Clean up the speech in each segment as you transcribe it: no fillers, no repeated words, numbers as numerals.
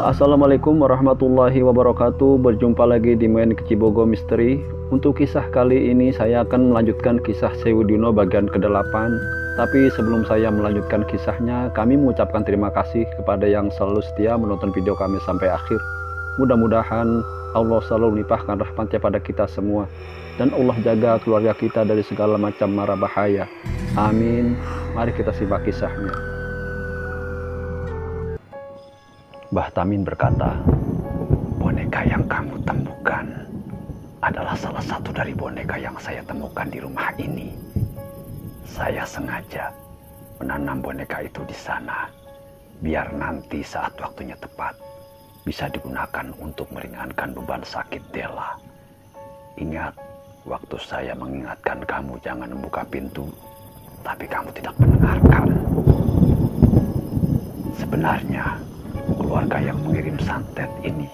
Assalamualaikum warahmatullahi wabarakatuh. Berjumpa lagi di Main Kecibogo Misteri. Untuk kisah kali ini saya akan melanjutkan kisah Sewudino bagian ke-8. Tapi sebelum saya melanjutkan kisahnya, kami mengucapkan terima kasih kepada yang selalu setia menonton video kami sampai akhir. Mudah-mudahan Allah selalu melimpahkan rahmatnya pada kita semua, dan Allah jaga keluarga kita dari segala macam mara bahaya. Amin. Mari kita simak kisahnya. Mbah Tamin berkata, boneka yang kamu temukan adalah salah satu dari boneka yang saya temukan di rumah ini. Saya sengaja menanam boneka itu di sana, biar nanti saat waktunya tepat bisa digunakan untuk meringankan beban sakit Della. Ingat, waktu saya mengingatkan kamu jangan membuka pintu, tapi kamu tidak mendengarkan. Sebenarnya keluarga yang mengirim santet ini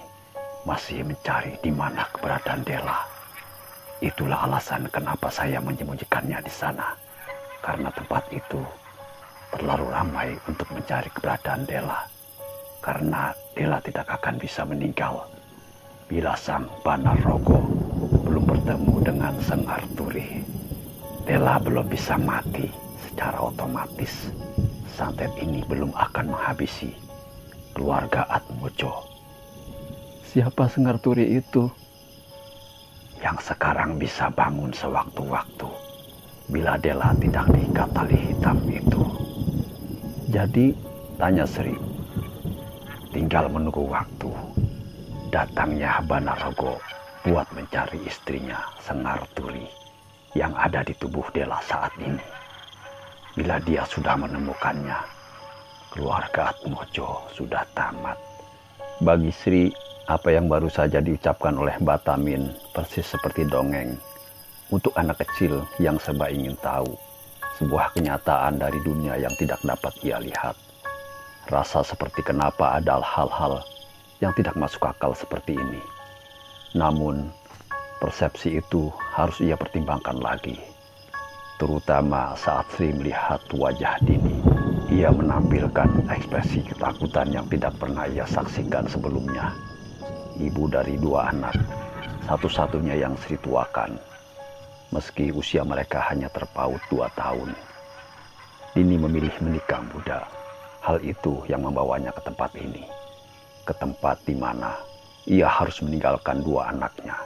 masih mencari di mana keberadaan Della. Itulah alasan kenapa saya menyembunyikannya di sana. Karena tempat itu terlalu ramai untuk mencari keberadaan Della. Karena Della tidak akan bisa meninggal bila sang Banarrogo belum bertemu dengan sang Arturi. Della belum bisa mati secara otomatis. Santet ini belum akan menghabisi keluarga Atmojo. Siapa Sengarturi itu? Yang sekarang bisa bangun sewaktu-waktu bila Della tidak diikat tali hitam itu. Jadi, tanya Sri, tinggal menunggu waktu datangnya Banarrogo buat mencari istrinya Sengarturi yang ada di tubuh Della saat ini. Bila dia sudah menemukannya, keluarga Atmojo sudah tamat. Bagi Sri, apa yang baru saja diucapkan oleh Mbah Tamin persis seperti dongeng untuk anak kecil yang serba ingin tahu sebuah kenyataan dari dunia yang tidak dapat ia lihat. Rasa seperti kenapa ada hal-hal yang tidak masuk akal seperti ini. Namun, persepsi itu harus ia pertimbangkan lagi. Terutama saat Sri melihat wajah Dini. Ia menampilkan ekspresi ketakutan yang tidak pernah ia saksikan sebelumnya. Ibu dari 2 anak, satu-satunya yang Sri tuakan. Meski usia mereka hanya terpaut 2 tahun. Dini memilih menikah muda. Hal itu yang membawanya ke tempat ini. Ke tempat di mana ia harus meninggalkan 2 anaknya.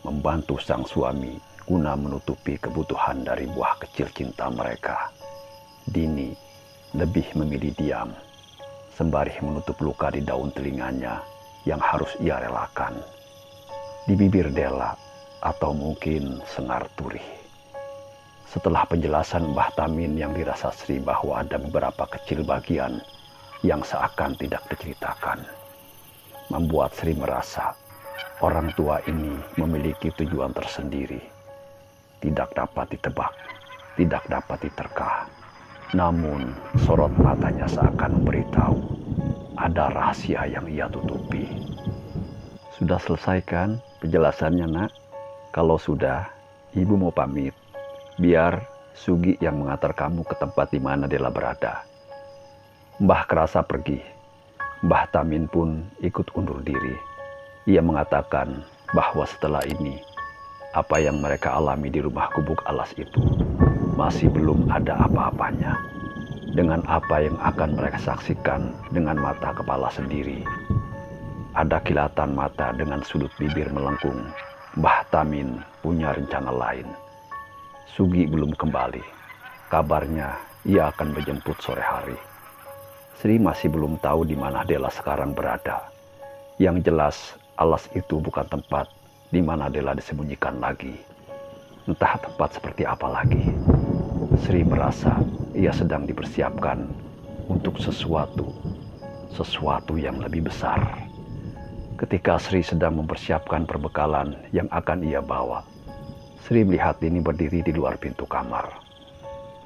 Membantu sang suami guna menutupi kebutuhan dari buah kecil cinta mereka. Dini lebih memilih diam, sembari menutup luka di daun telinganya yang harus ia relakan. Di bibir Della, atau mungkin Sengarturi. Setelah penjelasan Mbah Tamin yang dirasa Sri bahwa ada beberapa kecil bagian yang seakan tidak diceritakan, membuat Sri merasa orang tua ini memiliki tujuan tersendiri. Tidak dapat ditebak, tidak dapat diterka. Namun, sorot matanya seakan memberitahu ada rahasia yang ia tutupi. Sudah selesai kan penjelasannya, Nak? Kalau sudah, Ibu mau pamit. Biar Sugi yang mengantar kamu ke tempat di mana Della berada. Mbah kerasa pergi. Mbah Tamin pun ikut undur diri. Ia mengatakan bahwa setelah ini, apa yang mereka alami di rumah gubuk alas itu masih belum ada apa-apanya dengan apa yang akan mereka saksikan dengan mata kepala sendiri. Ada kilatan mata dengan sudut bibir melengkung. Mbah Tamin punya rencana lain. Sugi belum kembali. Kabarnya ia akan menjemput sore hari. Sri masih belum tahu di mana Della sekarang berada. Yang jelas, alas itu bukan tempat di mana Della disembunyikan lagi. Entah tempat seperti apa lagi. Sri merasa ia sedang dipersiapkan untuk sesuatu yang lebih besar. Ketika Sri sedang mempersiapkan perbekalan yang akan ia bawa, Sri melihat Dini berdiri di luar pintu kamar.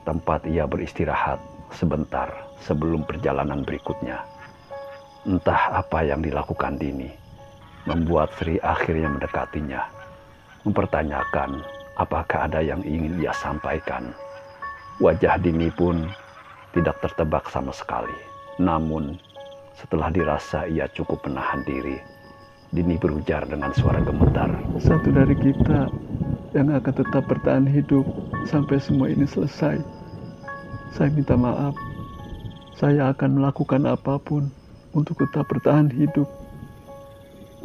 Tempat ia beristirahat sebentar sebelum perjalanan berikutnya. Entah apa yang dilakukan Dini, membuat Sri akhirnya mendekatinya, mempertanyakan apakah ada yang ingin ia sampaikan. Wajah Dini pun tidak tertebak sama sekali. Namun, Setelah dirasa ia cukup menahan diri, Dini berujar dengan suara gemetar. Satu dari kita yang akan tetap bertahan hidup sampai semua ini selesai. Saya minta maaf. Saya akan melakukan apapun untuk tetap bertahan hidup.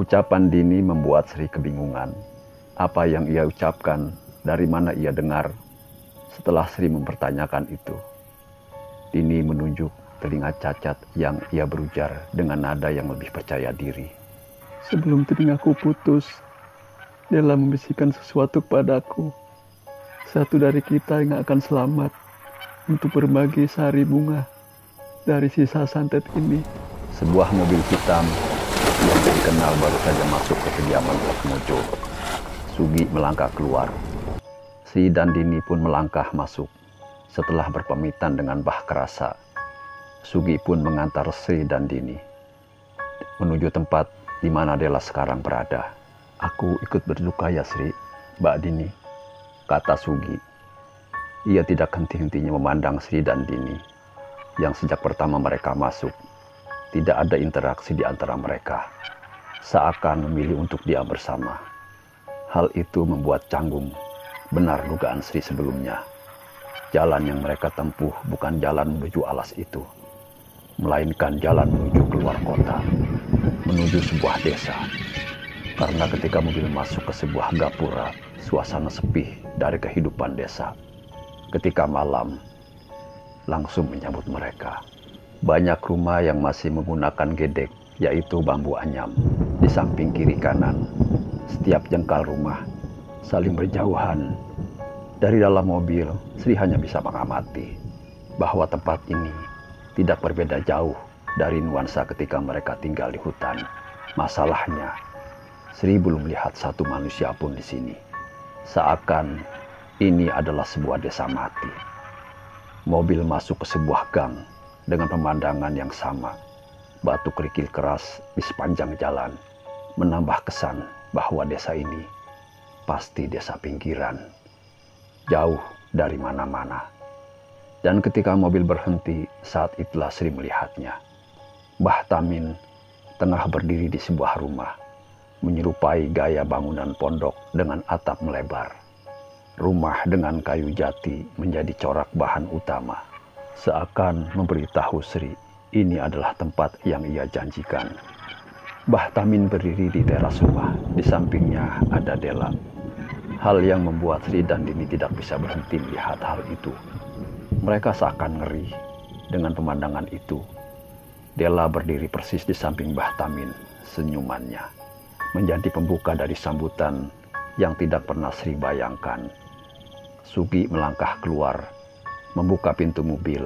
Ucapan Dini membuat Sri kebingungan. Apa yang ia ucapkan, dari mana ia dengar? Setelah Sri mempertanyakan itu, Dini menunjuk telinga Cacat yang ia berujar dengan nada yang lebih percaya diri. Sebelum telingaku putus, Della membisikkan sesuatu kepadaku. Satu dari kita yang akan selamat untuk berbagi sehari bunga dari sisa santet ini. Sebuah mobil hitam yang dikenal baru saja masuk ke kediaman Mojo. Sugi melangkah keluar. Sri dan Dini pun melangkah masuk. Setelah berpamitan dengan Bah Kerasa, Sugi pun mengantar Sri dan Dini menuju tempat di mana Della sekarang berada. Aku ikut berduka ya Sri, Mbak Dini, kata Sugi. Ia tidak henti-hentinya memandang Sri dan Dini, yang sejak pertama mereka masuk, tidak ada interaksi di antara mereka, seakan memilih untuk diam bersama. Hal itu membuat canggung, benar dugaan Sri sebelumnya. Jalan yang mereka tempuh bukan jalan menuju alas itu, melainkan jalan menuju keluar kota, menuju sebuah desa. Karena ketika mobil masuk ke sebuah gapura, suasana sepi dari kehidupan desa. Ketika malam, langsung menyambut mereka. Banyak rumah yang masih menggunakan gedek, yaitu bambu anyam, di samping kiri kanan. Setiap jengkal rumah saling berjauhan. Dari dalam mobil, Sri hanya bisa mengamati bahwa tempat ini tidak berbeda jauh dari nuansa ketika mereka tinggal di hutan. Masalahnya, Sri belum melihat satu manusia pun di sini. Seakan ini adalah sebuah desa mati. Mobil masuk ke sebuah gang dengan pemandangan yang sama. Batu kerikil keras di sepanjang jalan menambah kesan bahwa desa ini pasti desa pinggiran, jauh dari mana-mana. Dan ketika mobil berhenti, saat itulah Sri melihatnya. Mbah Tamin tengah berdiri di sebuah rumah, menyerupai gaya bangunan pondok dengan atap melebar. Rumah dengan kayu jati menjadi corak bahan utama, seakan memberitahu Sri ini adalah tempat yang ia janjikan. Mbah Tamin berdiri di teras rumah, di sampingnya ada Della. Hal yang membuat Sri dan Dini tidak bisa berhenti melihat hal itu. Mereka seakan ngeri dengan pemandangan itu. Della berdiri persis di samping Mbah Tamin, senyumannya menjadi pembuka dari sambutan yang tidak pernah Sri bayangkan. Sugi melangkah keluar, membuka pintu mobil.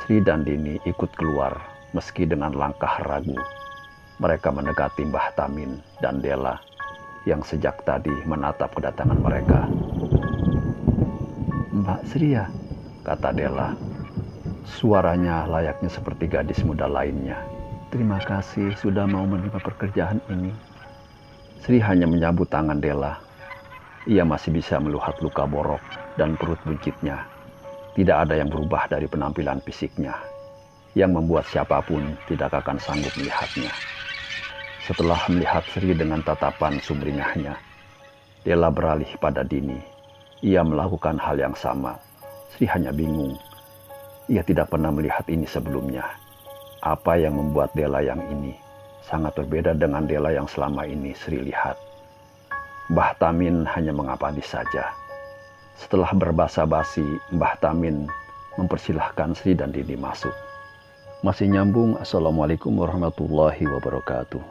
Sri dan Dini ikut keluar meski dengan langkah ragu. Mereka mendekati Mbah Tamin dan Della yang sejak tadi menatap kedatangan mereka. Mbak Sri ya? Kata Della. Suaranya layaknya seperti gadis muda lainnya. Terima kasih sudah mau menerima pekerjaan ini. Sri hanya menyambut tangan Della. Ia masih bisa melihat luka borok dan perut buncitnya. Tidak ada yang berubah dari penampilan fisiknya, yang membuat siapapun tidak akan sanggup melihatnya. Setelah melihat Sri dengan tatapan sumringahnya, Della beralih pada Dini. Ia melakukan hal yang sama. Sri hanya bingung. Ia tidak pernah melihat ini sebelumnya. Apa yang membuat Della yang ini sangat berbeda dengan Della yang selama ini Sri lihat. Mbah Tamin hanya mengabadi saja. Setelah berbasa-basi, Mbah Tamin mempersilahkan Sri dan Dini masuk. Masih nyambung. Assalamualaikum warahmatullahi wabarakatuh.